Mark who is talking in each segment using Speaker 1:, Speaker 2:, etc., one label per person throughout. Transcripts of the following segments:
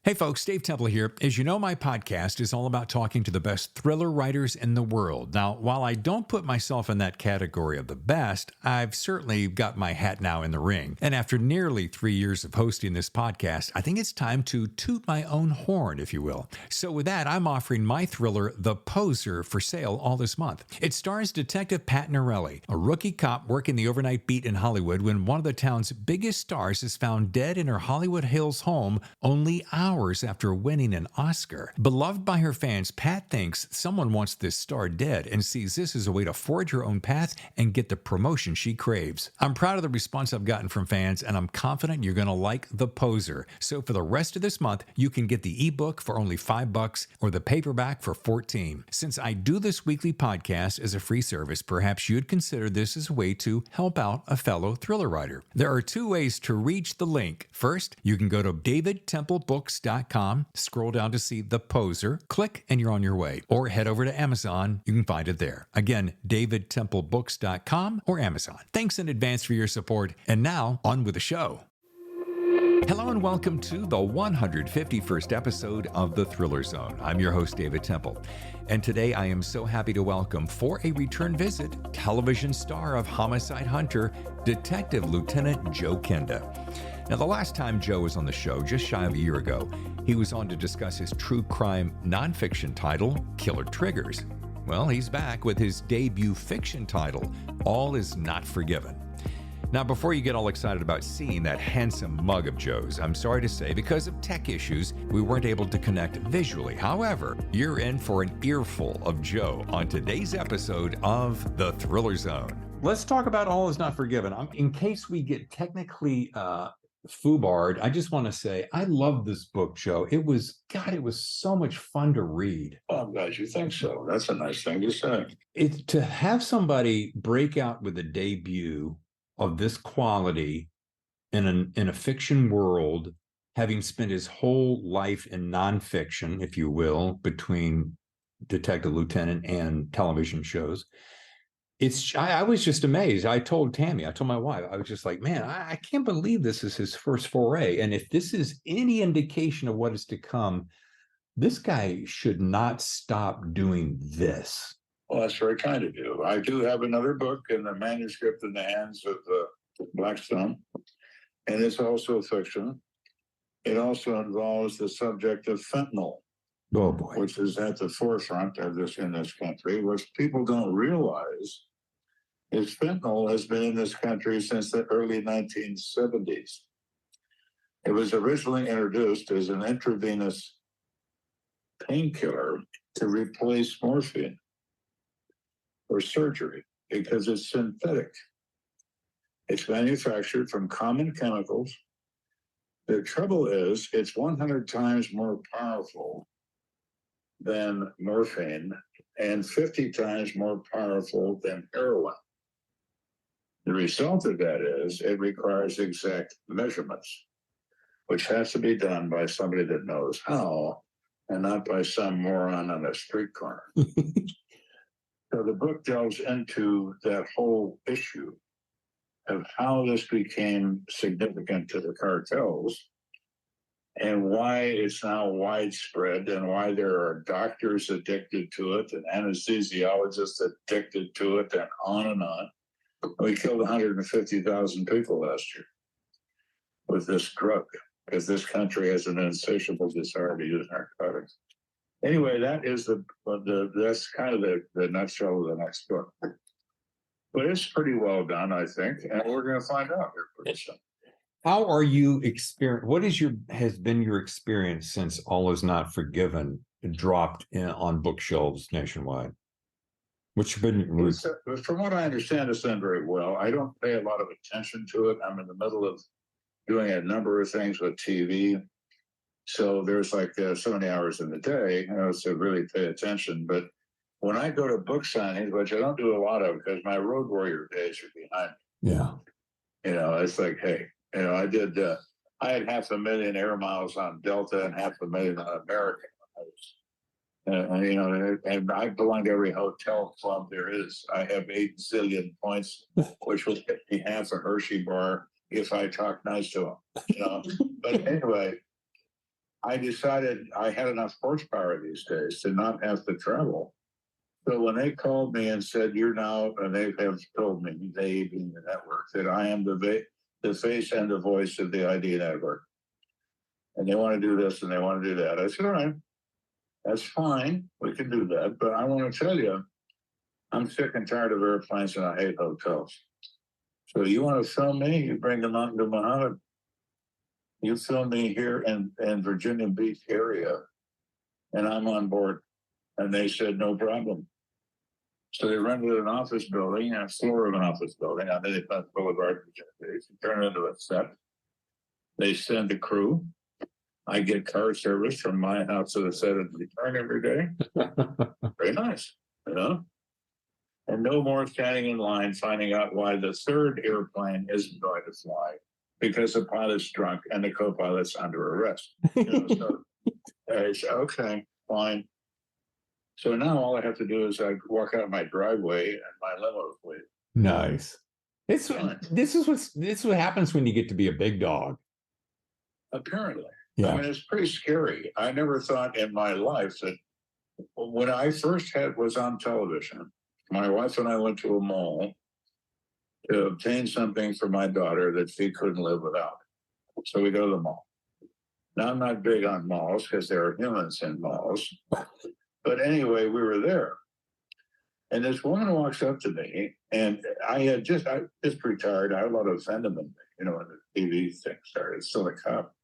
Speaker 1: Hey folks, Dave Temple here. As you know, my podcast is all about talking to the best thriller writers in the world. Now, while I don't put myself in that category of the best, I've certainly got my hat now in the ring. And after nearly 3 years of hosting this podcast, I think it's time to toot my own horn, if you will. So with that, I'm offering my thriller, The Poser, for sale all this month. It stars Detective Pat Norelli, a rookie cop working the overnight beat in Hollywood when one of the town's biggest stars is found dead in her Hollywood Hills home only hours after winning an Oscar. Beloved by her fans, Pat thinks someone wants this star dead and sees this as a way to forge her own path and get the promotion she craves. I'm proud of the response I've gotten from fans, and I'm confident you're going to like The Poser. So for the rest of this month, you can get the ebook for only $5 or the paperback for $14. Since I do this weekly podcast as a free service, perhaps you'd consider this as a way to help out a fellow thriller writer. There are two ways to reach the link. First, you can go to davidtemplebooks.com, scroll down to see The Poser, click, and you're on your way. Or head over to Amazon. You can find it there. Again, davidtemplebooks.com or Amazon. Thanks in advance for your support. And now, on with the show. Hello and welcome to the 151st episode of The Thriller Zone. I'm your host, David Temple. And today I am so happy to welcome, for a return visit, television star of Homicide Hunter, Detective Lieutenant Joe Kenda. Now, the last time Joe was on the show, just shy of a year ago, he was on to discuss his true crime nonfiction title, Killer Triggers. Well, he's back with his debut fiction title, All Is Not Forgiven. Now, before you get all excited about seeing that handsome mug of Joe's, I'm sorry to say, because of tech issues, we weren't able to connect visually. However, you're in for an earful of Joe on today's episode of The Thriller Zone. Let's talk about All Is Not Forgiven. In case we get technically foobarred, I just want to say I love this book, Joe. It was so much fun to read.
Speaker 2: Well, I'm glad you think so. That's a nice thing to say.
Speaker 1: It's to have somebody break out with a debut of this quality in a fiction world, having spent his whole life in nonfiction, if you will, between Detective Lieutenant and television shows. I was just amazed. I told my wife, I was just like, man, I can't believe this is his first foray. And if this is any indication of what is to come, this guy should not stop doing this.
Speaker 2: Well, that's very kind of you. I do have another book in the manuscript in the hands of Blackstone, and it's also fiction. It also involves the subject of fentanyl.
Speaker 1: Oh boy.
Speaker 2: Which is at the forefront of this in this country. What people don't realize is fentanyl has been in this country since the early 1970s. It was originally introduced as an intravenous painkiller to replace morphine or surgery because it's synthetic. It's manufactured from common chemicals. The trouble is it's 100 times more powerful than morphine and 50 times more powerful than heroin. The result of that is it requires exact measurements, which has to be done by somebody that knows how and not by some moron on a street corner. So the book delves into that whole issue of how this became significant to the cartels and why it's now widespread and why there are doctors addicted to it and anesthesiologists addicted to it and on and on. We killed 150,000 people last year with this drug because this country has an insatiable desire to use narcotics. Anyway, that is that's kind of the nutshell of the next book. But it's pretty well done, I think, and we're going to find out here pretty soon.
Speaker 1: How are you what has been your experience since All Is Not Forgiven dropped on bookshelves nationwide?
Speaker 2: From what I understand, it's done very well. I don't pay a lot of attention to it. I'm in the middle of doing a number of things with TV. So there's like so many hours in the day, to really pay attention. But when I go to book signings, which I don't do a lot of because my road warrior days are behind me.
Speaker 1: Yeah.
Speaker 2: It's like, hey, I had 500,000 air miles on Delta and 500,000 on American. And I belong to every hotel club there is. I have 8 zillion points, which will get me half a Hershey bar if I talk nice to them. But anyway, I decided I had enough horsepower these days to not have to travel. So when they called me and said, "You're now," and they have told me, they being the network, that I am the face and the voice of the ID network. And they want to do this and they want to do that. I said, "All right, that's fine. We can do that. But I want to tell you, I'm sick and tired of airplanes and I hate hotels. So you want to film me? You bring them out to Muhammad. You film me here in Virginia Beach area, and I'm on board." And they said, "No problem." So they rented an office building, a floor of an office building on the Boulevard, Virginia Beach, and turn it into a set. They send a crew. I get car service from my house to the set and return every day. Very nice, you know? And no more standing in line finding out why the third airplane isn't going to fly because the pilot's drunk and the co-pilot's under arrest. You know, so I say, okay, fine. So now all I have to do is I walk out my driveway and my limo is waiting.
Speaker 1: Nice. This is what happens when you get to be a big dog.
Speaker 2: Apparently.
Speaker 1: Yeah.
Speaker 2: I mean, it's pretty scary. I never thought in my life that when I first was on television, my wife and I went to a mall to obtain something for my daughter that she couldn't live without. So we go to the mall. Now, I'm not big on malls because there are humans in malls. But anyway, we were there. And this woman walks up to me, and I just retired. I had a lot of venom in me, you know, when the TV thing started. Still a cop.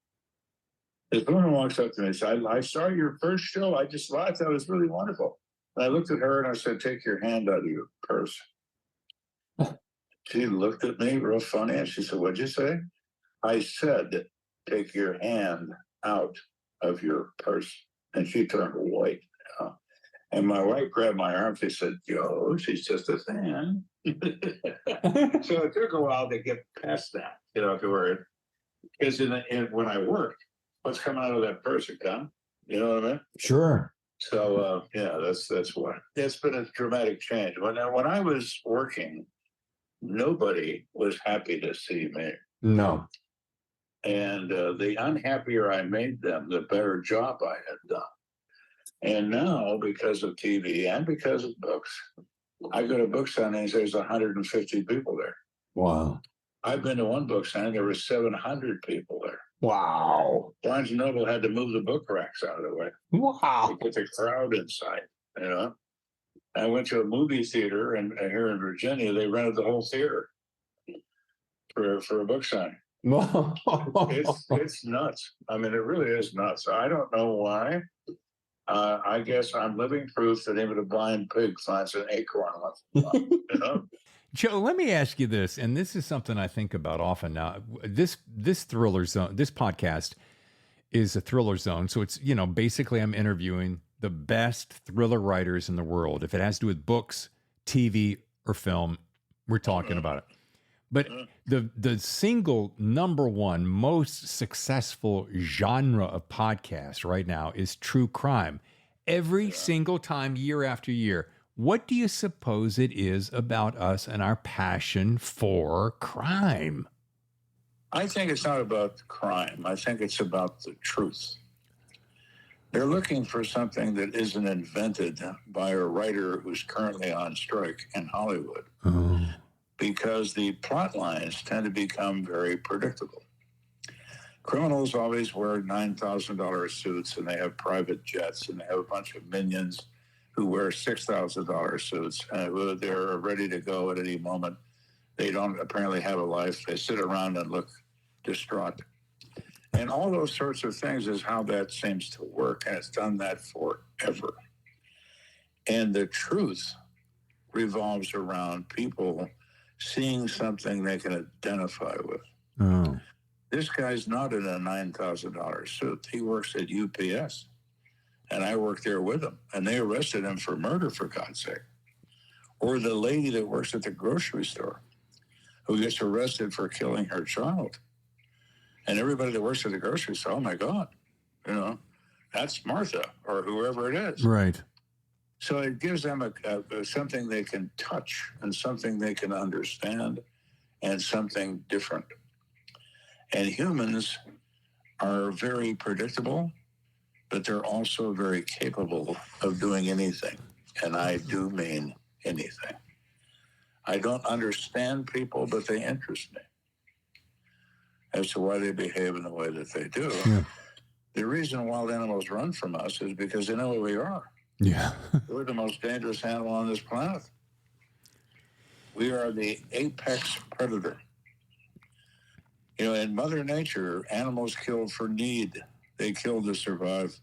Speaker 2: This woman walks up to me and says, I saw your first show. I thought it was really wonderful. And I looked at her and I said, "Take your hand out of your purse." She looked at me real funny and she said, "What'd you say?" I said, "Take your hand out of your purse." And she turned white. You know? And my wife grabbed my arm. She said, "Joe, she's just a fan." So it took a while to get past that, you know, to where, because when I worked, what's coming out of that purse, a gun? You know what I mean?
Speaker 1: Sure.
Speaker 2: So yeah, that's what. It's been a dramatic change. When I was working, nobody was happy to see me.
Speaker 1: No.
Speaker 2: And the unhappier I made them, the better job I had done. And now, because of TV and because of books, I go to book signings, there's 150 people there.
Speaker 1: Wow.
Speaker 2: I've been to one book signing, there were 700 people there.
Speaker 1: Wow.
Speaker 2: Barnes & Noble had to move the book racks out of the way.
Speaker 1: Wow.
Speaker 2: To get the crowd inside, you know. I went to a movie theater and here in Virginia, they rented the whole theater for a book signing. It's nuts. I mean, it really is nuts. I don't know why. I guess I'm living proof that even a blind pig finds an acorn once in a while, you know?
Speaker 1: Joe, let me ask you this, and this is something I think about often now. This thriller zone, this podcast is a thriller zone. So it's, you know, basically I'm interviewing the best thriller writers in the world. If it has to do with books, TV, or film, we're talking about it. But the single number one most successful genre of podcasts right now is true crime. Every single time, year after year. What do you suppose it is about us and our passion for crime?
Speaker 2: I think it's not about crime. I think it's about the truth. They're looking for something that isn't invented by a writer who's currently on strike in Hollywood. Oh. Because the plot lines tend to become very predictable. Criminals always wear $9,000 suits and they have private jets and they have a bunch of minions who wear $6,000 suits and they're ready to go at any moment. They don't apparently have a life. They sit around and look distraught. And all those sorts of things is how that seems to work. And it's done that forever. And the truth revolves around people seeing something they can identify with. Oh. This guy's not in a $9,000 suit. He works at UPS. And I worked there with him. And they arrested him for murder, for God's sake. Or the lady that works at the grocery store who gets arrested for killing her child. And everybody that works at the grocery store, oh my God, you know, that's Martha or whoever it is.
Speaker 1: Right.
Speaker 2: So it gives them something they can touch and something they can understand and something different. And humans are very predictable but they're also very capable of doing anything. And I do mean anything. I don't understand people, but they interest me as to why they behave in the way that they do.
Speaker 1: Yeah.
Speaker 2: The reason wild animals run from us is because they know who we are.
Speaker 1: Yeah.
Speaker 2: We're the most dangerous animal on this planet. We are the apex predator. You know, in Mother Nature, animals kill for need. They kill to survive.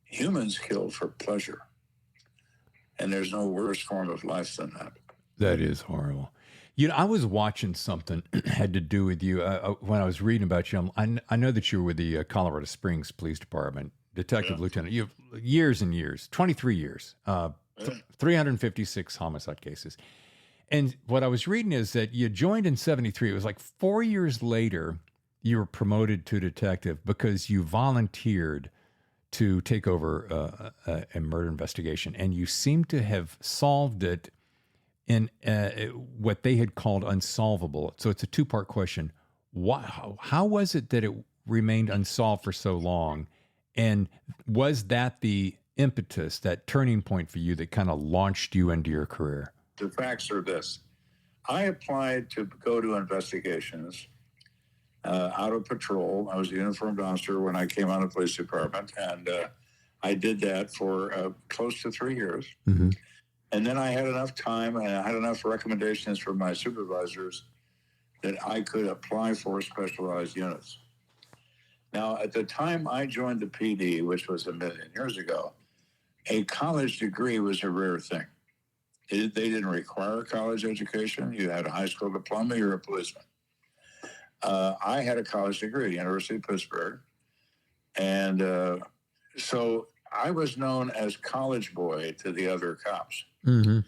Speaker 2: Humans kill for pleasure. And there's no worse form of life than that.
Speaker 1: That is horrible. You know, I was watching something had to do with you when I was reading about you. I know that you were with the Colorado Springs Police Department, detective lieutenant. You have years and years, 23 years, 356 homicide cases. And what I was reading is that you joined in 73. It was like 4 years later, you were promoted to detective because you volunteered to take over a murder investigation. And you seem to have solved it in what they had called unsolvable. So it's a two-part question. How was it that it remained unsolved for so long? And was that the impetus, that turning point for you that kind of launched you into your career?
Speaker 2: The facts are this. I applied to go to investigations out of patrol. I was a uniformed officer when I came out of the police department, and I did that for close to 3 years.
Speaker 1: Mm-hmm.
Speaker 2: And then I had enough time and I had enough recommendations from my supervisors that I could apply for specialized units. Now, at the time I joined the PD, which was a million years ago, a college degree was a rare thing. They didn't require a college education. You had a high school diploma, you're a policeman. I had a college degree, University of Pittsburgh. And so I was known as college boy to the other cops.
Speaker 1: Mm-hmm.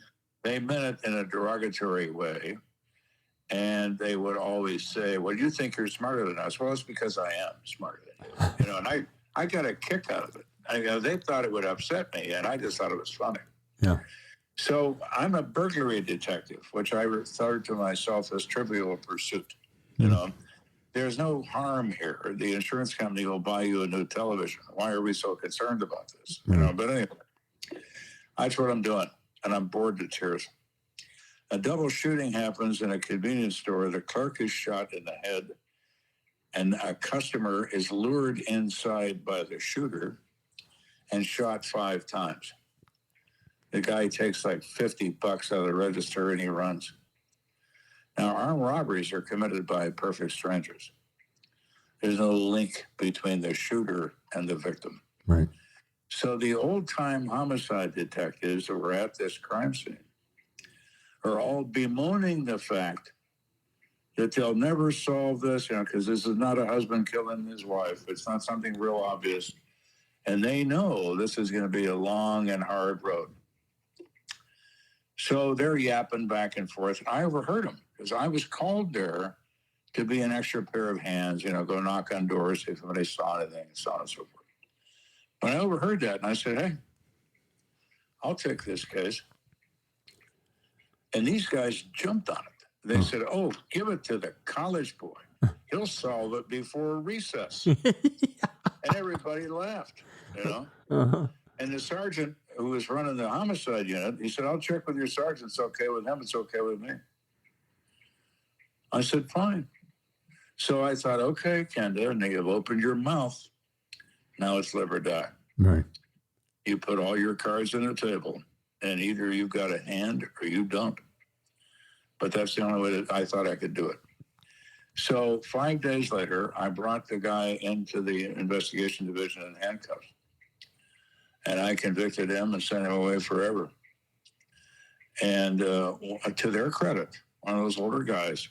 Speaker 2: They meant it in a derogatory way. And they would always say, well, you think you're smarter than us. Well, it's because I am smarter than you. You know, and I got a kick out of it. They thought it would upset me, and I just thought it was funny.
Speaker 1: Yeah.
Speaker 2: So I'm a burglary detective, which I referred to myself as trivial pursuit. You know, there's no harm here. The insurance company will buy you a new television. Why are we so concerned about this? You know, but anyway, that's what I'm doing, and I'm bored to tears. A double shooting happens in a convenience store. The clerk is shot in the head, and a customer is lured inside by the shooter and shot 5 times. The guy takes like $50 out of the register and he runs. Now, armed robberies are committed by perfect strangers. There's no link between the shooter and the victim.
Speaker 1: Right.
Speaker 2: So the old-time homicide detectives that were at this crime scene are all bemoaning the fact that they'll never solve this, you know, because this is not a husband killing his wife. It's not something real obvious. And they know this is going to be a long and hard road. So they're yapping back and forth. And I overheard them because I was called there to be an extra pair of hands, you know, go knock on doors, see if somebody saw anything, and so on and so forth. But I overheard that and I said, hey, I'll take this case. And these guys jumped on it. They said, oh, give it to the college boy. He'll solve it before recess. And everybody laughed, you know.
Speaker 1: Uh-huh.
Speaker 2: And the sergeant who was running the homicide unit, he said, I'll check with your sergeant. It's okay with him. It's okay with me. I said, fine. So I thought, okay, Kenda, and you've opened your mouth. Now it's live or die.
Speaker 1: Right.
Speaker 2: You put all your cards on the table, and either you've got a hand or you don't. But that's the only way that I thought I could do it. So 5 days later, I brought the guy into the investigation division in handcuffs. And I convicted him and sent him away forever. And to their credit, one of those older guys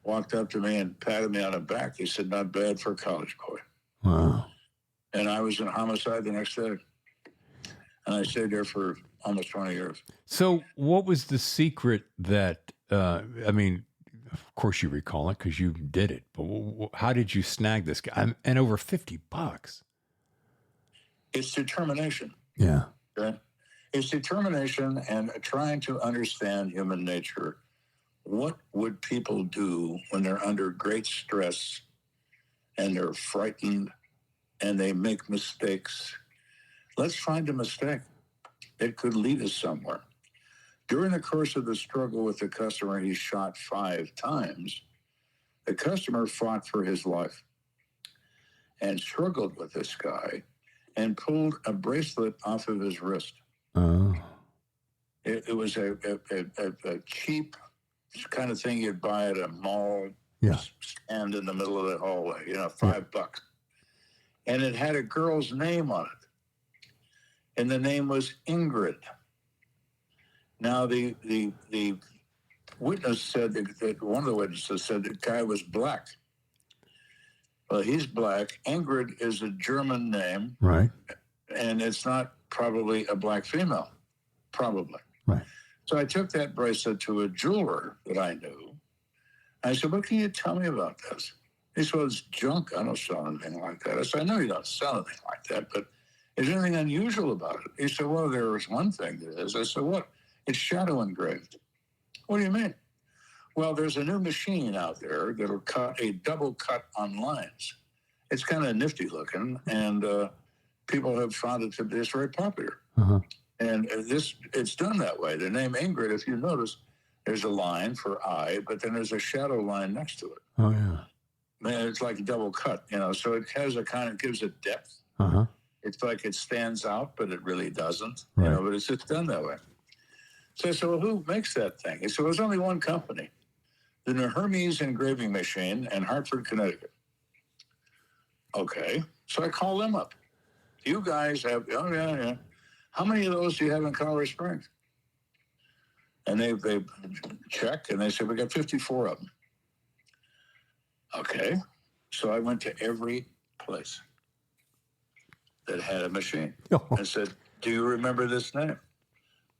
Speaker 2: walked up to me and patted me on the back. He said, not bad for a college boy.
Speaker 1: Wow. And
Speaker 2: I was in homicide the next day. And I stayed there for almost 20 years.
Speaker 1: So what was the secret that, I mean, of course you recall it because you did it, but how did you snag this guy? And over $50.
Speaker 2: It's determination.
Speaker 1: Yeah.
Speaker 2: Okay? It's determination and trying to understand human nature. What would people do when they're under great stress and they're frightened and they make mistakes. Let's find a mistake. It could lead us somewhere. During the course of the struggle with the customer, he shot 5 times. The customer fought for his life and struggled with this guy and pulled a bracelet off of his wrist.
Speaker 1: Oh.
Speaker 2: It was a cheap kind of thing you'd buy at a mall stand in the middle of the hallway, $5. And it had a girl's name on it. And the name was Ingrid. Now, the witness said that one of the witnesses said the guy was black. Well, he's black. Ingrid is a German name.
Speaker 1: Right.
Speaker 2: And it's not probably a black female. Probably.
Speaker 1: Right.
Speaker 2: So I took that bracelet to a jeweler that I knew. I said, what can you tell me about this? He said, well, it's junk. I don't sell anything like that. I said, I know you don't sell anything like that, but is there anything unusual about it? He said, well, there is one thing there is. I said, what? It's shadow engraved. What do you mean? Well, there's a new machine out there that'll cut a double cut on lines. It's kind of nifty looking, and people have found it to be very popular.
Speaker 1: Uh-huh.
Speaker 2: And it's done that way. The name Ingrid, if you notice, there's a line for I, but then there's a shadow line next to it.
Speaker 1: Oh, yeah.
Speaker 2: Man, it's like a double cut, so it has gives it depth.
Speaker 1: Uh-huh.
Speaker 2: It's like it stands out, but it really doesn't,
Speaker 1: right.
Speaker 2: But it's just done that way. So I said, well, who makes that thing? He said, well, there's only one company, the Hermes engraving machine in Hartford, Connecticut. Okay. So I call them up. You guys have, oh, yeah. How many of those do you have in Colorado Springs? And they check, and they said, we got 54 of them. Okay. So I went to every place that had a machine and said, do you remember this name?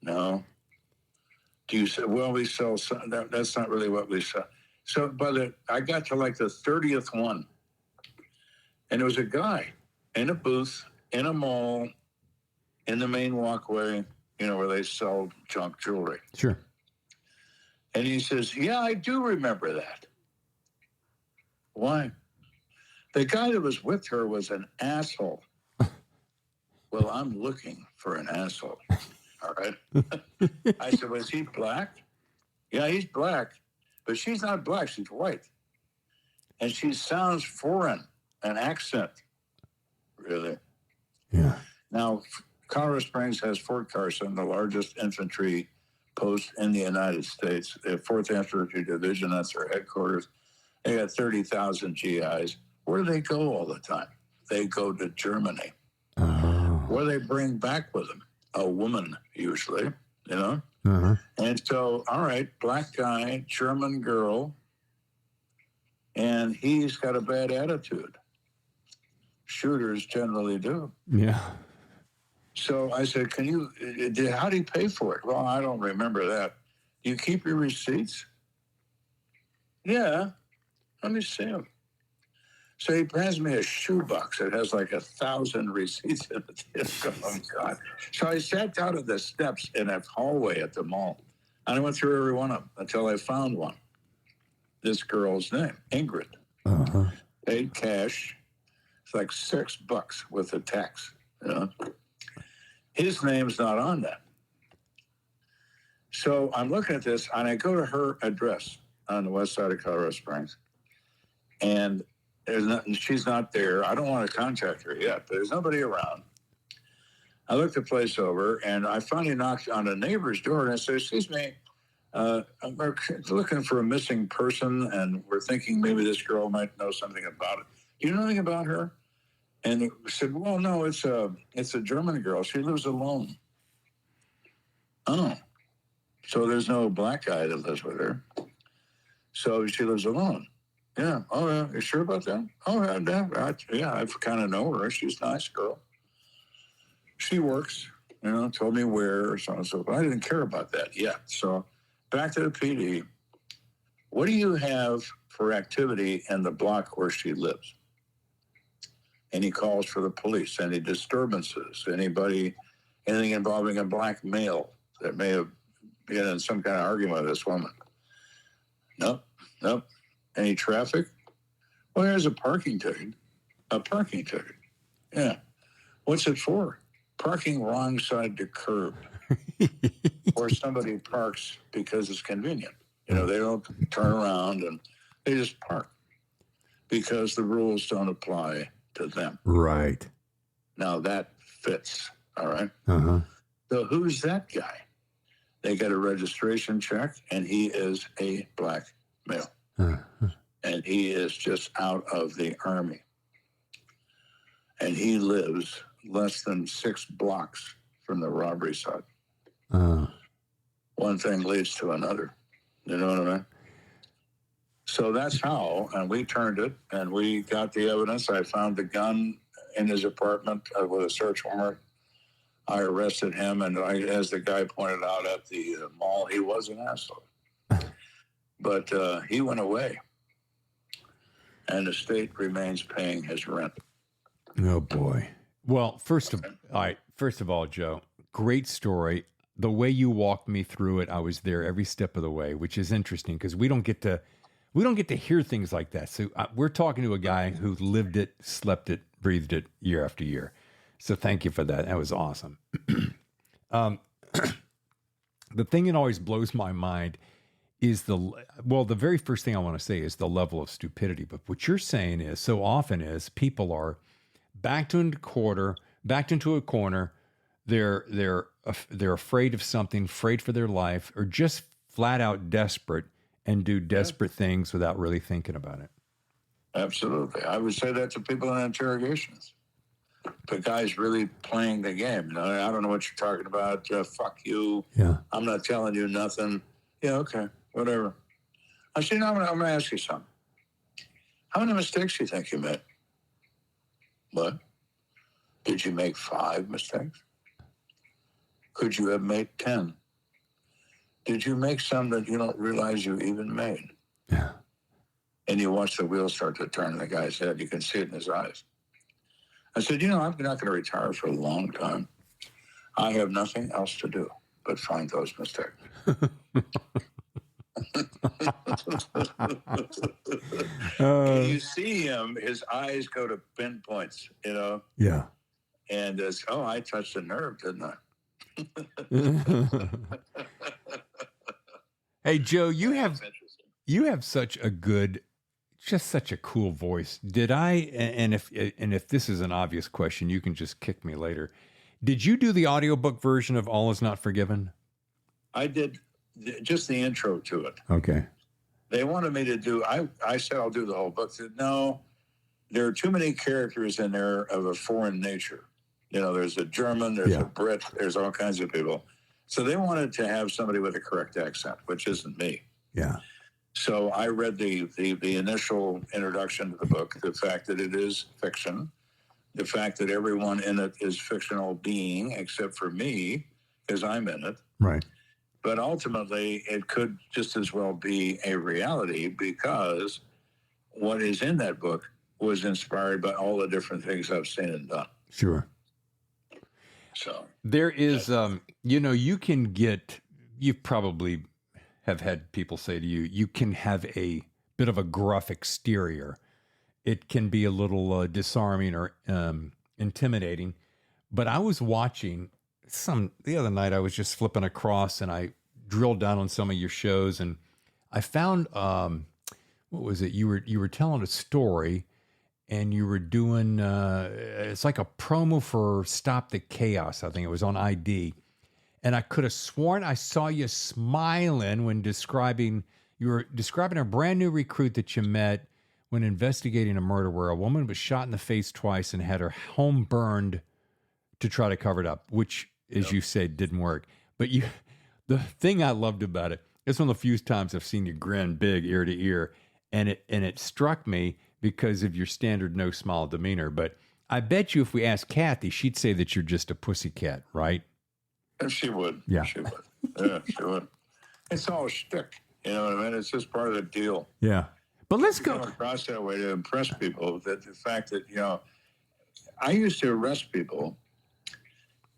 Speaker 2: No. Do you say, well, we sell some, that's not really what we sell. So I got to like the 30th one, and there was a guy in a booth in a mall in the main walkway, where they sell junk jewelry.
Speaker 1: Sure.
Speaker 2: And he says, yeah, I do remember that. Why? The guy that was with her was an asshole. Well, I'm looking for an asshole. All right. I said, was he black? Yeah, he's black, but she's not black. She's white. And she sounds foreign, an accent. Really?
Speaker 1: Yeah.
Speaker 2: Now, Colorado Springs has Fort Carson, the largest infantry post in the United States. The 4th Infantry Division, that's their headquarters. They got 30,000 GIs. Where do they go all the time? They go to Germany.
Speaker 1: Oh.
Speaker 2: What do they bring back with them? A woman, usually,
Speaker 1: Uh-huh.
Speaker 2: And so, all right, black guy, German girl, and he's got a bad attitude. Shooters generally do.
Speaker 1: Yeah.
Speaker 2: So I said, how do you pay for it? Well, I don't remember that. Do you keep your receipts? Yeah. Let me see them. So he hands me a shoebox. It has like 1,000 receipts in it. Oh, God. So I sat down at the steps in a hallway at the mall, and I went through every one of them until I found one. This girl's name, Ingrid.
Speaker 1: Uh-huh.
Speaker 2: Paid cash. It's like $6 with the tax. His name's not on that. So I'm looking at this, and I go to her address on the west side of Colorado Springs, and she's not there. I don't want to contact her yet, but there's nobody around. I looked the place over, and I finally knocked on a neighbor's door, and I said, excuse me, we're looking for a missing person, and we're thinking maybe this girl might know something about it. Do you know anything about her? And they said, well, no, it's a German girl. She lives alone. Oh. So there's no black guy that lives with her. So she lives alone. Yeah. Oh, yeah. You sure about that? Oh, yeah. I kind of know her. She's a nice girl. She works, told me where or so on and so forth. I didn't care about that yet. So back to the PD. What do you have for activity in the block where she lives? Any calls for the police, any disturbances, anything involving a black male that may have been in some kind of argument with this woman? Nope. Any traffic? Well, here's a parking ticket. A parking ticket. Yeah. What's it for? Parking wrong side to curb. Or somebody parks because it's convenient. You know, they don't turn around and they just park because the rules don't apply to them.
Speaker 1: Right.
Speaker 2: Now that fits. All right.
Speaker 1: Uh-huh.
Speaker 2: So who's that guy? They got a registration check, and he is a black male.
Speaker 1: Uh-huh.
Speaker 2: And he is just out of the Army. And he lives less than 6 blocks from the robbery site. One thing leads to another. You know what I mean? So that's how, and we turned it, and we got the evidence. I found the gun in his apartment with a search warrant. I arrested him, and as the guy pointed out at the mall, he was an asshole. But he went away, and the state remains paying his rent.
Speaker 1: Oh, boy. Well, first of all, Joe, great story. The way you walked me through it, I was there every step of the way, which is interesting because we don't get to hear things like that. So we're talking to a guy who lived it, slept it, breathed it year after year. So thank you for that. That was awesome. The thing that always blows my mind is the very first thing I want to say is the level of stupidity. But what you're saying is so often is people are backed into a corner. They're afraid of something, afraid for their life, or just flat out desperate and do desperate things without really thinking about it.
Speaker 2: Absolutely. I would say that to people in interrogations. The guy's really playing the game. You know, I don't know what you're talking about. Fuck you.
Speaker 1: Yeah.
Speaker 2: I'm not telling you nothing. Yeah, okay, whatever. I said, no, I'm going to ask you something. How many mistakes do you think you made? What? Did you make 5 mistakes? Could you have made 10? Did you make some that you don't realize you even made?
Speaker 1: Yeah.
Speaker 2: And you watch the wheels start to turn in the guy's head. You can see it in his eyes. I said, I'm not going to retire for a long time. I have nothing else to do but find those mistakes. And you see him, his eyes go to pinpoints, you know?
Speaker 1: Yeah.
Speaker 2: And it's, I touched a nerve, didn't I?
Speaker 1: Hey, Joe, you have such a cool voice. Did I? And if this is an obvious question, you can just kick me later. Did you do the audiobook version of All Is Not Forgiven?
Speaker 2: I did just the intro to it.
Speaker 1: Okay.
Speaker 2: They wanted me to do. I said I'll do the whole book. They said, no, there are too many characters in there of a foreign nature. You know, there's a German, there's a Brit, there's all kinds of people. So they wanted to have somebody with a correct accent, which isn't me.
Speaker 1: Yeah.
Speaker 2: So I read the initial introduction to the book, the fact that it is fiction, the fact that everyone in it is fictional being except for me, because I'm in it.
Speaker 1: Right.
Speaker 2: But ultimately, it could just as well be a reality because what is in that book was inspired by all the different things I've seen and done.
Speaker 1: Sure.
Speaker 2: So
Speaker 1: there is, you probably have had people say to you, you can have a bit of a gruff exterior. It can be a little disarming or intimidating. But I was watching the other night, I was just flipping across and I drilled down on some of your shows and I found, what was it? You were telling a story and you were doing, it's like a promo for Stop the Chaos. I think it was on ID. And I could have sworn I saw you smiling when you were describing a brand new recruit that you met when investigating a murder where a woman was shot in the face twice and had her home burned to try to cover it up, which, as you said, didn't work. But the thing I loved about it's one of the few times I've seen you grin big ear to ear. And it struck me because of your standard no smile demeanor. But I bet you if we asked Kathy, she'd say that you're just a pussycat, right?
Speaker 2: She would.
Speaker 1: Yeah.
Speaker 2: She would. Yeah, she would. It's all shtick. You know what I mean? It's just part of the deal.
Speaker 1: Yeah. But let's go
Speaker 2: across that way to impress people. That the fact that, I used to arrest people,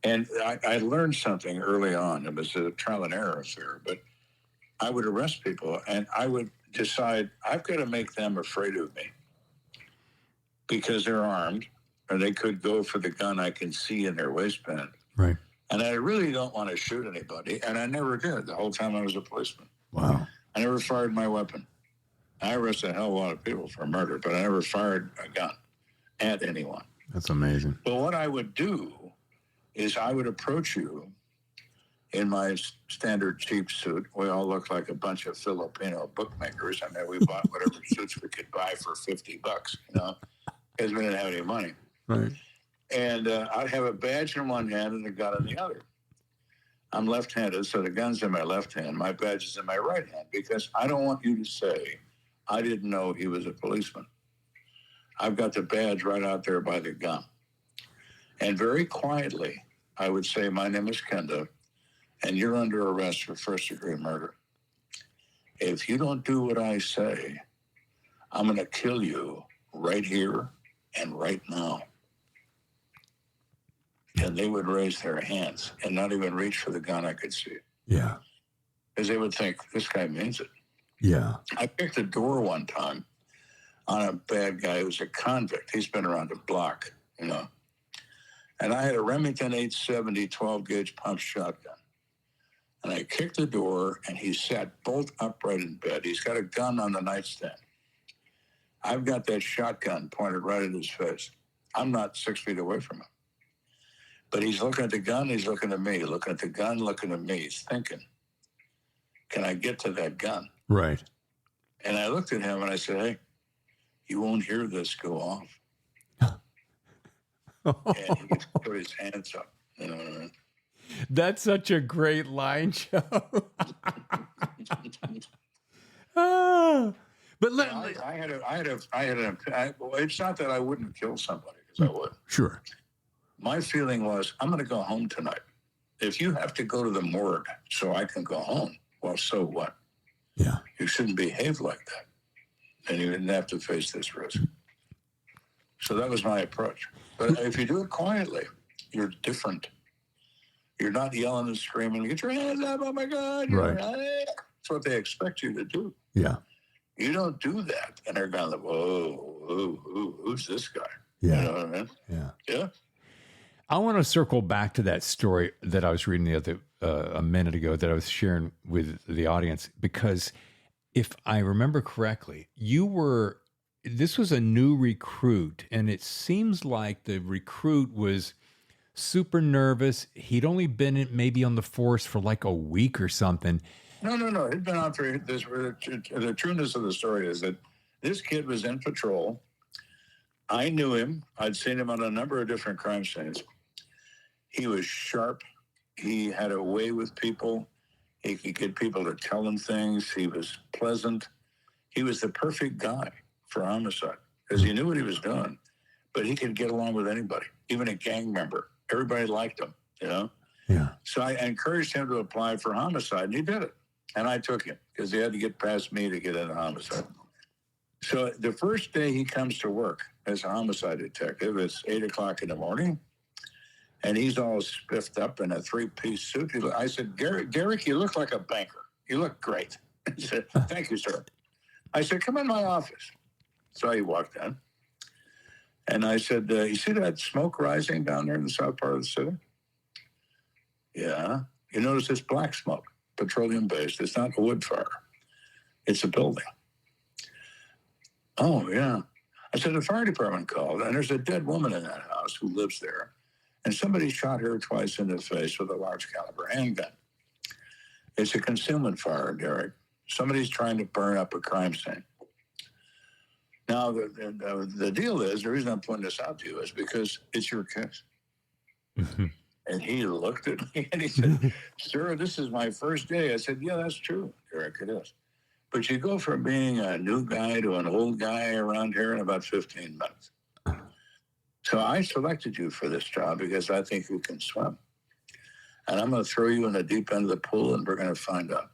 Speaker 2: and I learned something early on. It was a trial and error affair, but I would arrest people, and I would decide I've got to make them afraid of me because they're armed. or they could go for the gun I can see in their waistband.
Speaker 1: Right.
Speaker 2: And I really don't want to shoot anybody. And I never did the whole time I was a policeman.
Speaker 1: Wow.
Speaker 2: I never fired my weapon. I arrested a hell of a lot of people for murder, but I never fired a gun at anyone.
Speaker 1: That's amazing.
Speaker 2: But what I would do is I would approach you in my standard cheap suit. We all look like a bunch of Filipino bookmakers. I mean, we bought whatever suits we could buy for $50, because we didn't have any money.
Speaker 1: Right.
Speaker 2: And I'd have a badge in one hand and a gun in the other. I'm left-handed, so the gun's in my left hand. My badge is in my right hand, because I don't want you to say, I didn't know he was a policeman. I've got the badge right out there by the gun. And very quietly, I would say, my name is Kenda, and you're under arrest for first-degree murder. If you don't do what I say, I'm going to kill you right here and right now. And they would raise their hands and not even reach for the gun I could see.
Speaker 1: Yeah.
Speaker 2: Because they would think, this guy means it.
Speaker 1: Yeah.
Speaker 2: I picked a door one time on a bad guy who was a convict. He's been around the block, And I had a Remington 870 12-gauge pump shotgun. And I kicked the door, and he sat bolt upright in bed. He's got a gun on the nightstand. I've got that shotgun pointed right at his face. I'm not 6 feet away from him. But he's looking at the gun, he's looking at me, looking at the gun, looking at me. He's thinking, can I get to that gun?
Speaker 1: Right.
Speaker 2: And I looked at him and I said, hey, you won't hear this go off. And he put his hands up.
Speaker 1: That's such a great line, Joe. But it's not that I wouldn't kill somebody, because I would. Sure.
Speaker 2: My feeling was, I'm going to go home tonight. If you have to go to the morgue so I can go home, well, so what?
Speaker 1: Yeah.
Speaker 2: You shouldn't behave like that. And you didn't have to face this risk. So that was my approach. But if you do it quietly, you're different. You're not yelling and screaming, get your hands up, oh my God.
Speaker 1: Right.
Speaker 2: That's what they expect you to do.
Speaker 1: Yeah.
Speaker 2: You don't do that. And they're going, whoa, who's this guy?
Speaker 1: Yeah.
Speaker 2: You know what I mean?
Speaker 1: Yeah.
Speaker 2: Yeah.
Speaker 1: I want to circle back to that story that I was reading a minute ago that I was sharing with the audience, because if I remember correctly, this was a new recruit, and it seems like the recruit was super nervous. He'd only been maybe on the force for like a week or something.
Speaker 2: No. He'd been out for this. The trueness of the story is that this kid was in patrol. I knew him. I'd seen him on a number of different crime scenes. He was sharp. He had a way with people. He could get people to tell him things. He was pleasant. He was the perfect guy for homicide, because he knew what he was doing, but he could get along with anybody, even a gang member. Everybody liked him,
Speaker 1: Yeah.
Speaker 2: So I encouraged him to apply for homicide, and he did it. And I took him, because he had to get past me to get into homicide. So the first day he comes to work as a homicide detective, it's 8 o'clock in the morning, and he's all spiffed up in a 3-piece suit. I said, Garrick, you look like a banker. You look great. He said, thank you, sir. I said, come in my office. So he walked in. And I said, you see that smoke rising down there in the south part of the city? Yeah. You notice it's black smoke, petroleum-based. It's not a wood fire. It's a building. Oh, yeah. I said, the fire department called, and there's a dead woman in that house who lives there. And somebody shot her twice in the face with a large caliber handgun. It's a concealment fire, Derek. Somebody's trying to burn up a crime scene. Now, the deal is, the reason I'm pointing this out to you is because it's your case.
Speaker 1: Mm-hmm.
Speaker 2: And he looked at me and he said, sir, this is my first day. I said, yeah, that's true, Derek, it is. But you go from being a new guy to an old guy around here in about 15 minutes. So I selected you for this job because I think you can swim. And I'm going to throw you in the deep end of the pool, and we're going to find out.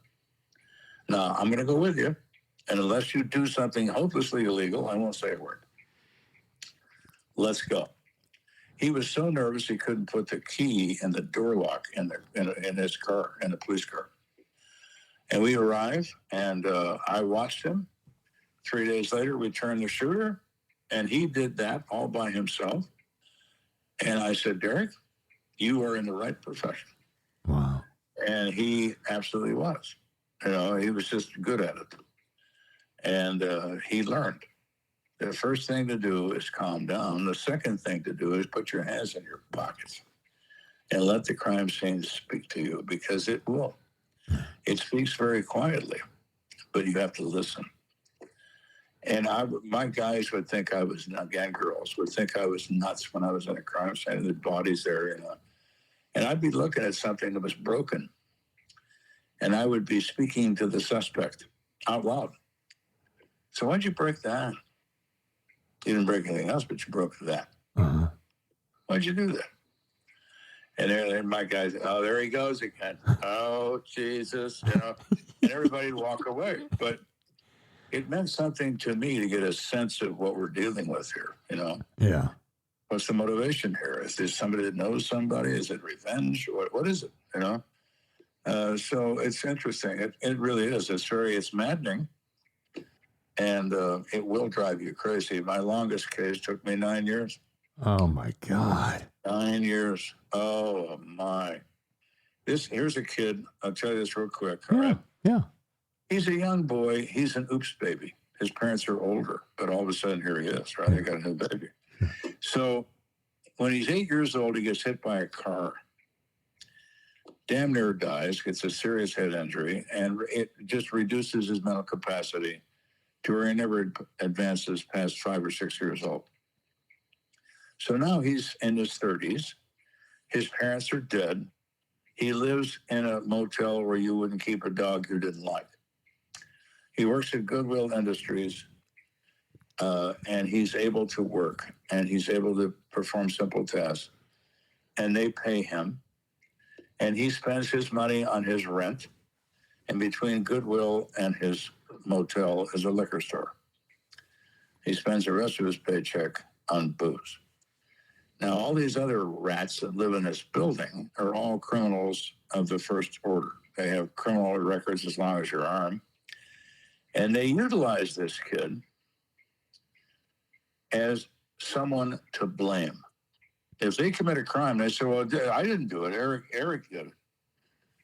Speaker 2: Now, I'm going to go with you. And unless you do something hopelessly illegal, I won't say a word. Let's go. He was so nervous he couldn't put the key in the door lock in his car, in the police car. And we arrived, and I watched him. 3 days later, we turned the shooter, and he did that all by himself. And I said, Derek, you are in the right profession.
Speaker 1: Wow.
Speaker 2: And he absolutely was. He was just good at it. And he learned. The first thing to do is calm down. The second thing to do is put your hands in your pockets and let the crime scene speak to you, because it will. It speaks very quietly, but you have to listen. And my guys would think I was, again, girls would think I was nuts when I was in a crime scene. The body's there, and I'd be looking at something that was broken, and I would be speaking to the suspect out loud. So why'd you break that? You didn't break anything else, but you broke that.
Speaker 1: Uh-huh.
Speaker 2: Why'd you do that? And there, my guys, oh, there he goes again. Oh, Jesus, and everybody would walk away. But it meant something to me to get a sense of what we're dealing with here,
Speaker 1: Yeah.
Speaker 2: What's the motivation here? Is this somebody that knows somebody? Is it revenge? What is it, So it's interesting. It really is. It's maddening. And it will drive you crazy. My longest case took me 9 years.
Speaker 1: Oh, my God.
Speaker 2: 9 years. Oh, my. Here's a kid. I'll tell you this real quick. All right.
Speaker 1: Yeah.
Speaker 2: He's a young boy. He's an oops baby. His parents are older, but all of a sudden here he is, right? They got a new baby. So when he's 8 years old, he gets hit by a car. Damn near dies, gets a serious head injury, and it just reduces his mental capacity to where he never advances past 5 or 6 years old. So now he's in his 30s. His parents are dead. He lives in a motel where you wouldn't keep a dog you didn't like. He works at Goodwill Industries, and he's able to work, and he's able to perform simple tasks, and they pay him, and he spends his money on his rent, and between Goodwill and his motel is a liquor store. He spends the rest of his paycheck on booze. Now, all these other rats that live in this building are all criminals of the first order. They have criminal records as long as your arm. And they utilize this kid as someone to blame. If they commit a crime, they say, well, I didn't do it. Eric did it.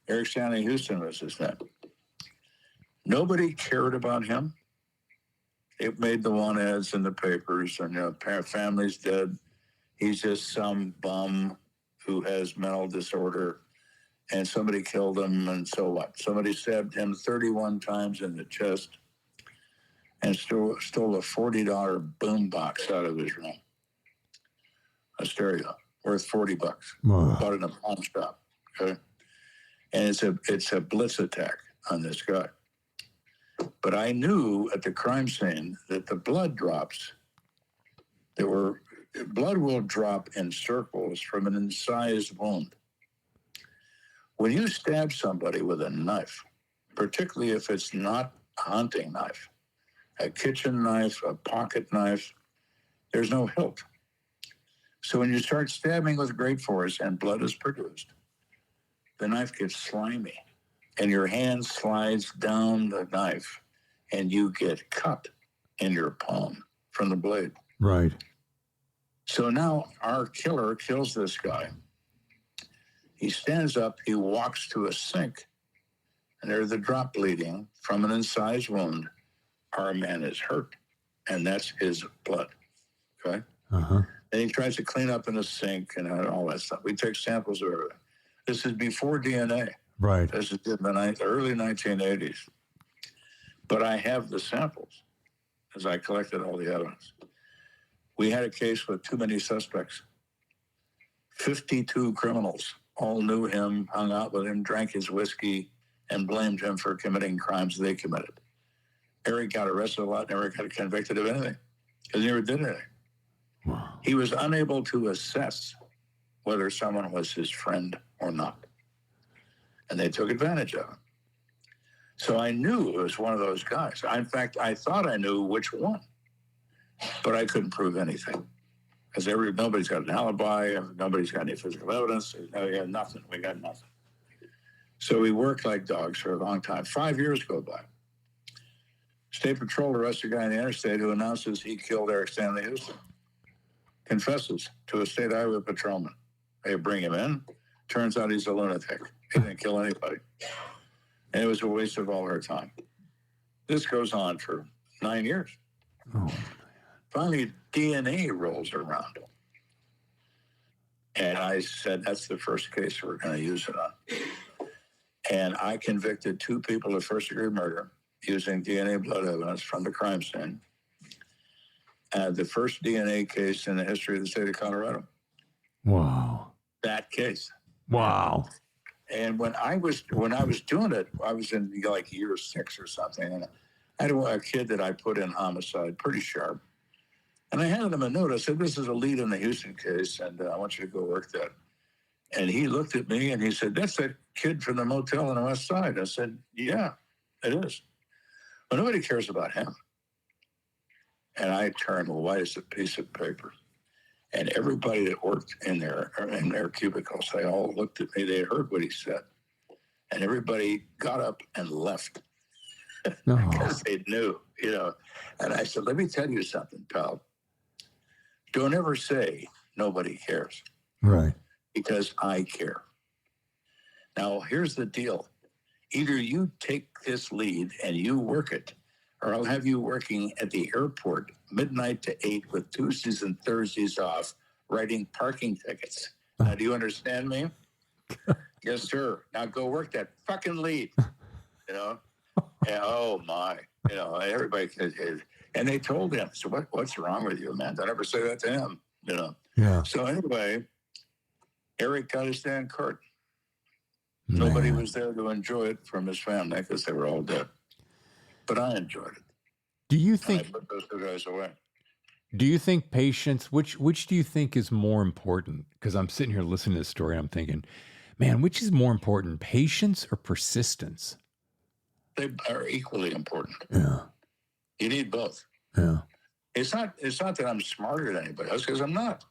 Speaker 2: Eric Stanley Houston was his name. Nobody cared about him. It made the want ads in the papers, and family's dead. He's just some bum who has mental disorder, and somebody killed him, and so what? Somebody stabbed him 31 times in the chest and stole a $40 boom box out of his room. A stereo worth $40.
Speaker 1: Wow.
Speaker 2: Bought it in a pawn shop. Okay, and it's a blitz attack on this guy. But I knew at the crime scene that the blood drops blood will drop in circles from an incised wound. When you stab somebody with a knife, particularly if it's not a hunting knife, a kitchen knife, a pocket knife, there's no hilt. So when you start stabbing with great force and blood is produced, the knife gets slimy and your hand slides down the knife and you get cut in your palm from the blade.
Speaker 1: Right.
Speaker 2: So now our killer kills this guy. He stands up, he walks to a sink, and there's the drop bleeding from an incised wound. Our man is hurt, and that's his blood. Okay?
Speaker 1: Uh-huh.
Speaker 2: And he tries to clean up in the sink and all that stuff. We take samples of everything. This is before DNA.
Speaker 1: Right.
Speaker 2: This is in the early 1980s. But I have the samples as I collected all the evidence. We had a case with too many suspects. 52 criminals all knew him, hung out with him, drank his whiskey, and blamed him for committing crimes they committed. Eric got arrested a lot, never got convicted of anything because he never did anything.
Speaker 1: Wow.
Speaker 2: He was unable to assess whether someone was his friend or not. And they took advantage of him. So I knew it was one of those guys. In fact, I thought I knew which one, but I couldn't prove anything. Because nobody's got an alibi, nobody's got any physical evidence. We had nothing. We got nothing. So we worked like dogs for a long time. 5 years go by. State Patrol arrests a guy on the interstate who announces he killed Eric Stanley Houston. confesses to a state highway patrolman. They bring him in. Turns out he's a lunatic. He didn't kill anybody. And it was a waste of all our time. This goes on for 9 years.
Speaker 1: Oh.
Speaker 2: Finally, DNA rolls around. And I said, that's the first case we're going to use it on. And I convicted 2 people of first-degree murder using DNA blood evidence from the crime scene. And the first DNA case in the history of the state of Colorado.
Speaker 1: Wow.
Speaker 2: That case.
Speaker 1: Wow.
Speaker 2: And when I was doing it, I was in like year 6 or something. And I had a kid that I put in homicide, pretty sharp. And I handed him a note. I said, this is a lead in the Houston case, and I want you to go work that. And he looked at me and he said, that's that kid from the motel on the west side. I said, yeah, it is. But nobody cares about him. And I turned white as a piece of paper. And everybody that worked in their cubicles, they all looked at me. They heard what he said. And everybody got up and left because they knew, you know. And I said, let me tell you something, pal. Don't ever say nobody cares.
Speaker 1: Right.
Speaker 2: Because I care. Now, here's the deal. Either you take this lead and you work it, or I'll have you working at the airport midnight to 8 with Tuesdays and Thursdays off, writing parking tickets. Now, do you understand me? Yes, sir. Now go work that fucking lead. You know? And, oh, my. You know, everybody. And they told him, so what's wrong with you, man? Don't ever say that to him. You know?
Speaker 1: Yeah.
Speaker 2: So anyway, Eric got his day in court.
Speaker 1: Man.
Speaker 2: Nobody was there to enjoy it from his family because they were all dead. But I enjoyed it.
Speaker 1: Do you think?
Speaker 2: And I put those 2 guys away.
Speaker 1: Do you think patience? Which do you think is more important? Because I'm sitting here listening to this story, and I'm thinking, man, which is more important, patience or persistence?
Speaker 2: They are equally important.
Speaker 1: Yeah.
Speaker 2: You need both.
Speaker 1: Yeah.
Speaker 2: It's not that I'm smarter than anybody else, because I'm not.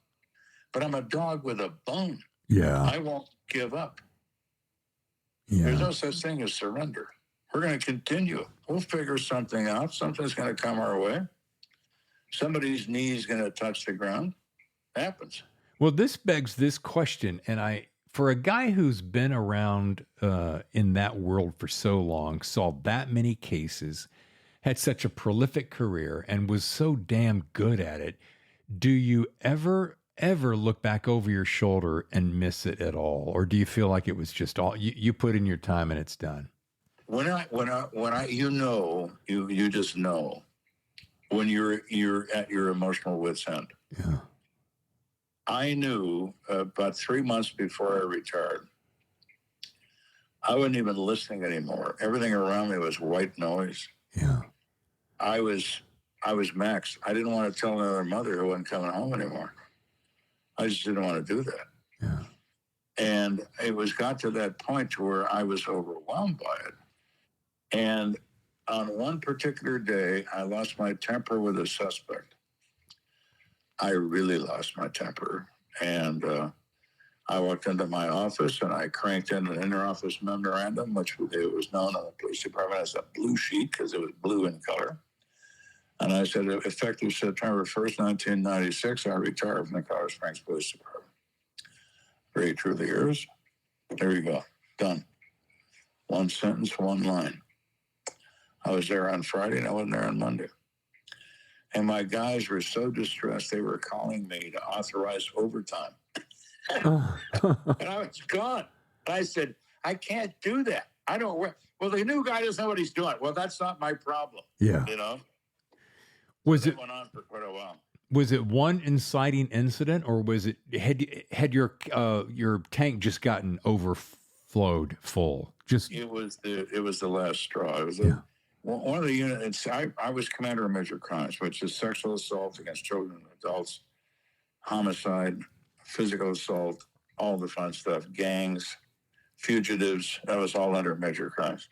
Speaker 2: But I'm a dog with a bone.
Speaker 1: Yeah.
Speaker 2: I won't give up.
Speaker 1: Yeah.
Speaker 2: There's no such thing as surrender. We're going to continue. We'll figure something out. Something's going to come our way. Somebody's knee's going to touch the ground. Happens.
Speaker 1: Well, this begs this question, and for a guy who's been around in that world for so long, saw that many cases, had such a prolific career, and was so damn good at it, do you ever look back over your shoulder and miss it at all? Or do you feel like it was just all you put in your time and it's done?
Speaker 2: When I you just know when you're at your emotional wit's end.
Speaker 1: Yeah.
Speaker 2: I knew about 3 months before I retired, I wasn't even listening anymore. Everything around me was white noise.
Speaker 1: Yeah.
Speaker 2: I was maxed. I didn't want to tell another mother who wasn't coming home anymore. I just didn't want to do that.
Speaker 1: Yeah.
Speaker 2: And it got to that point to where I was overwhelmed by it. And on one particular day, I lost my temper with a suspect. I really lost my temper. And I walked into my office and I cranked in an inter-office memorandum, which it was known in the police department as a blue sheet because it was blue in color. And I said, effective September 1st, 1996, I retired from the Colorado Springs Police Department. Very truly yours. There you go. Done. One sentence, one line. I was there on Friday and I wasn't there on Monday. And my guys were so distressed, they were calling me to authorize overtime. And I was gone. And I said, I can't do that. I don't work. Well, the new guy doesn't know what he's doing. Well, that's not my problem.
Speaker 1: Yeah.
Speaker 2: You know?
Speaker 1: Was it
Speaker 2: went on for quite a while.
Speaker 1: Was it one inciting incident, or was it had your tank just gotten overflowed full? It was the last straw. It was one of the units. I was commander of major crimes, which is sexual assault against children and adults, homicide, physical assault, all the fun stuff, gangs, fugitives. That was all under major crimes.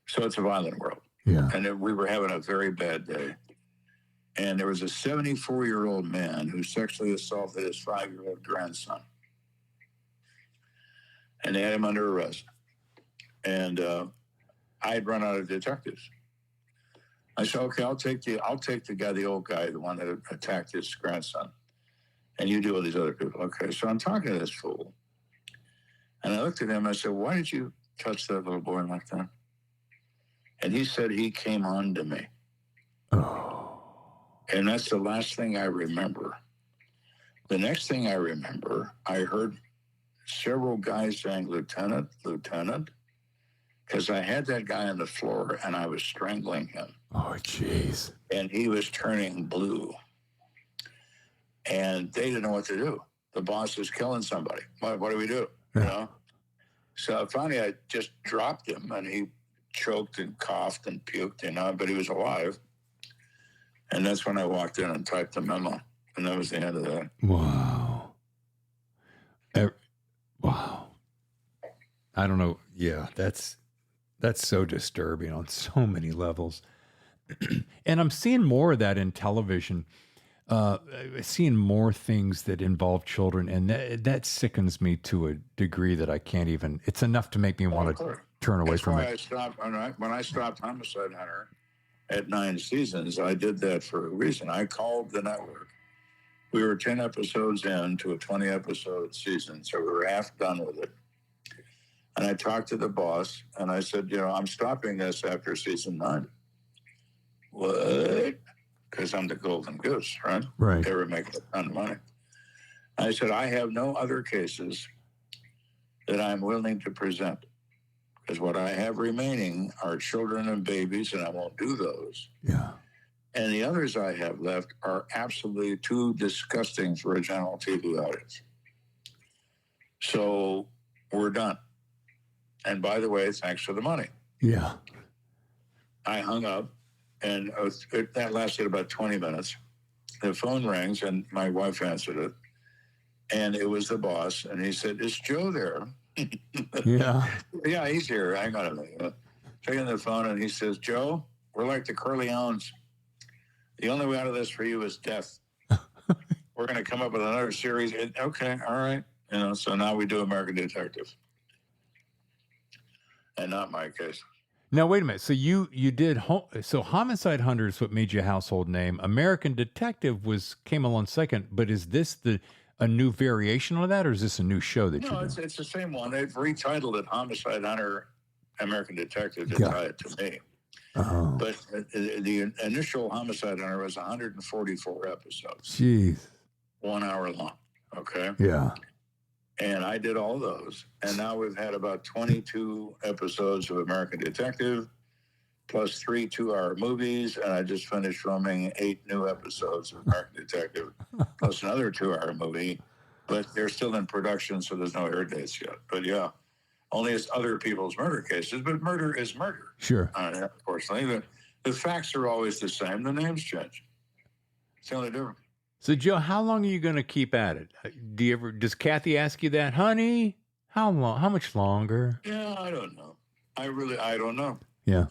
Speaker 1: So it's a violent world. Yeah.
Speaker 2: And we were having a very bad day. And there was a 74-year-old man who sexually assaulted his 5-year-old grandson. And they had him under arrest. And I had run out of detectives. I said, okay, I'll take the guy, the old guy, the one that attacked his grandson. And you deal with these other people. Okay, so I'm talking to this fool. And I looked at him, I said, why did you touch that little boy like that? And he said he came on to me.
Speaker 1: Oh.
Speaker 2: And that's the last thing I remember. The next thing I remember, I heard several guys saying, Lieutenant, Lieutenant, because I had that guy on the floor and I was strangling him.
Speaker 1: Oh, jeez.
Speaker 2: And he was turning blue. And they didn't know what to do. The boss is killing somebody. What do we do? You know? So finally I just dropped him and he choked and coughed and puked, you know, but he was alive. And that's when I walked in and typed the memo. And that was the end of that.
Speaker 1: Wow. Wow. I don't know. Yeah, that's so disturbing on so many levels. And I'm seeing more of that in television. Seeing more things that involve children, and that sickens me to a degree that I can't even. It's enough to make me want to turn away from it.
Speaker 2: I stopped when I stopped Homicide Hunter at 9 seasons. I did that for a reason. I called the network. We were 10 episodes in to a 20 episode season, so we were half done with it. And I talked to the boss, and I said, you know, I'm stopping this after season 9. What? Because I'm the golden goose, right?
Speaker 1: Right.
Speaker 2: They were making a ton of money. I said, I have no other cases that I'm willing to present. Because what I have remaining are children and babies, and I won't do those.
Speaker 1: Yeah.
Speaker 2: And the others I have left are absolutely too disgusting for a general TV audience. So we're done. And by the way, thanks for the money.
Speaker 1: Yeah.
Speaker 2: I hung up, and that lasted about 20 minutes. The phone rings, and my wife answered it. And it was the boss, and he said, is Joe there?
Speaker 1: Yeah.
Speaker 2: Yeah, he's here. Hang on a minute. Taking the phone, and he says, Joe, we're like the Corleones. The only way out of this for you is death. We're going to come up with another series. Okay, all right. You know, so now we do American Detective. And not my case.
Speaker 1: Now, wait a minute. So you did, so Homicide Hunter is what made you a household name. American Detective came along second, but is this a new variation of that, or is this a new show that you do?
Speaker 2: No, it's the same one. They've retitled it Homicide Hunter, American Detective to tie it to me.
Speaker 1: Oh.
Speaker 2: But the initial Homicide Hunter was 144 episodes.
Speaker 1: Jeez.
Speaker 2: 1 hour long. Okay.
Speaker 1: Yeah.
Speaker 2: And I did all those. And now we've had about 22 episodes of American Detective, plus 3 2-hour movies. And I just finished filming 8 new episodes of American Detective, plus another 2-hour movie. But they're still in production, so there's no air dates yet. But yeah, only it's other people's murder cases. But murder is murder.
Speaker 1: Sure.
Speaker 2: Unfortunately, the facts are always the same. The names change. It's the only difference.
Speaker 1: So, Joe, how long are you going to keep at it? Does Kathy ask you that, honey? How long? How much longer?
Speaker 2: Yeah, I don't know. I don't know.
Speaker 1: Yeah.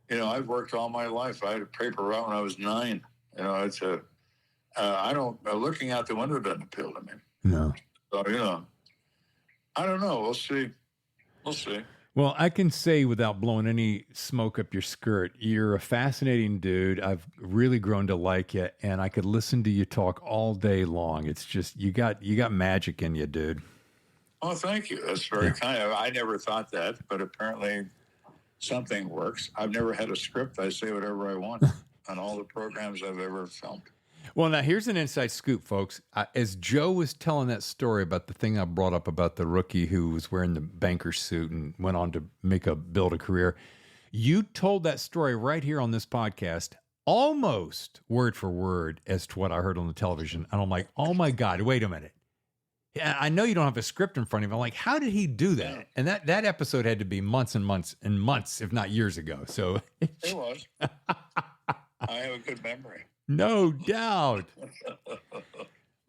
Speaker 2: You know, I've worked all my life. I had a paper route when I was 9. You know, it's looking out the window doesn't appeal to me.
Speaker 1: No.
Speaker 2: So, you know, I don't know. We'll see. We'll see.
Speaker 1: Well, I can say without blowing any smoke up your skirt, you're a fascinating dude. I've really grown to like you, and I could listen to you talk all day long. It's just you got magic in you, dude.
Speaker 2: Oh, thank you. That's very kind of. I never thought that, but apparently something works. I've never had a script. I say whatever I want on all the programs I've ever filmed.
Speaker 1: Well, now here's an inside scoop, folks. As Joe was telling that story about the thing I brought up about the rookie who was wearing the banker suit and went on to build a career, you told that story right here on this podcast, almost word for word as to what I heard on the television. And I'm like, oh my God, wait a minute. Yeah, I know you don't have a script in front of you. I'm like, how did he do that? Yeah. And that episode had to be months and months and months, if not years ago. So
Speaker 2: it was. I have a good memory.
Speaker 1: No doubt.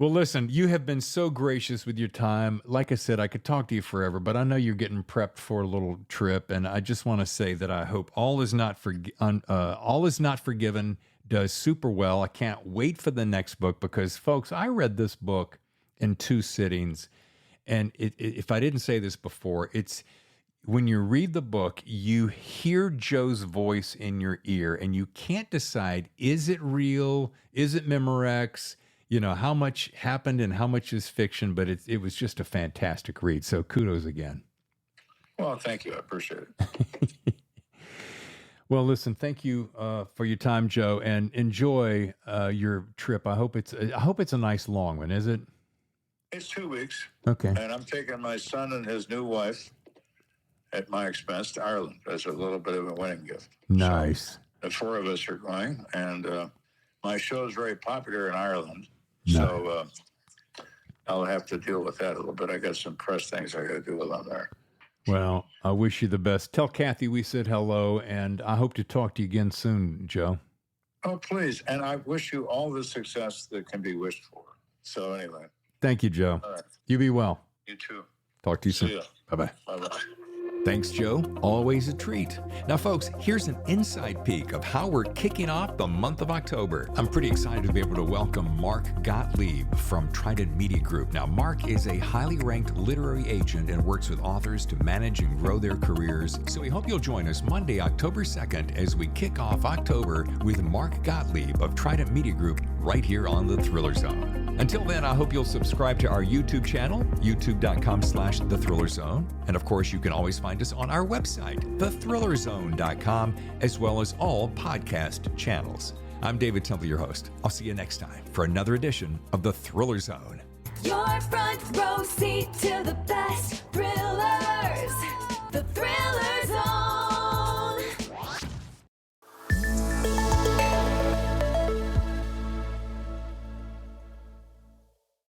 Speaker 1: Well, listen, you have been so gracious with your time. Like I said, I could talk to you forever, but I know you're getting prepped for a little trip, and I just want to say that I hope All Is Not Forgiven does super well. I can't wait for the next book because, folks, I read this book in 2 sittings, and if I didn't say this before, it's when you read the book, you hear Joe's voice in your ear and you can't decide, is it real? Is it Memorex? You know, how much happened and how much is fiction, but it was just a fantastic read. So kudos again.
Speaker 2: Well, thank you. I appreciate it.
Speaker 1: Well, listen, thank you for your time, Joe, and enjoy your trip. I hope it's a nice long one. Is it?
Speaker 2: It's 2 weeks.
Speaker 1: Okay.
Speaker 2: And I'm taking my son and his new wife at my expense to Ireland as a little bit of a wedding gift.
Speaker 1: Nice.
Speaker 2: So the 4 of us are going, and my show is very popular in Ireland.
Speaker 1: Nice.
Speaker 2: So I'll have to deal with that a little bit. I got some press things I got to do with them there.
Speaker 1: Well, I wish you the best. Tell Kathy we said hello, and I hope to talk to you again soon, Joe.
Speaker 2: Oh, please. And I wish you all the success that can be wished for. So anyway.
Speaker 1: Thank you, Joe.
Speaker 2: All right.
Speaker 1: You be well.
Speaker 2: You too.
Speaker 1: Talk to you
Speaker 2: See
Speaker 1: soon.
Speaker 2: ya.
Speaker 1: Bye-bye.
Speaker 2: Bye-bye.
Speaker 1: Thanks, Joe. Always a treat. Now, folks, here's an inside peek of how we're kicking off the month of October. I'm pretty excited to be able to welcome Mark Gottlieb from Trident Media Group. Now, Mark is a highly ranked literary agent and works with authors to manage and grow their careers. So we hope you'll join us Monday, October 2nd, as we kick off October with Mark Gottlieb of Trident Media Group right here on the Thriller Zone. Until then, I hope you'll subscribe to our YouTube channel, youtube.com/The Thriller Zone. And of course, you can always find us on our website, thethrillerzone.com, as well as all podcast channels. I'm David Temple, your host. I'll see you next time for another edition of The Thriller Zone.
Speaker 3: Your front row seat to the best thriller.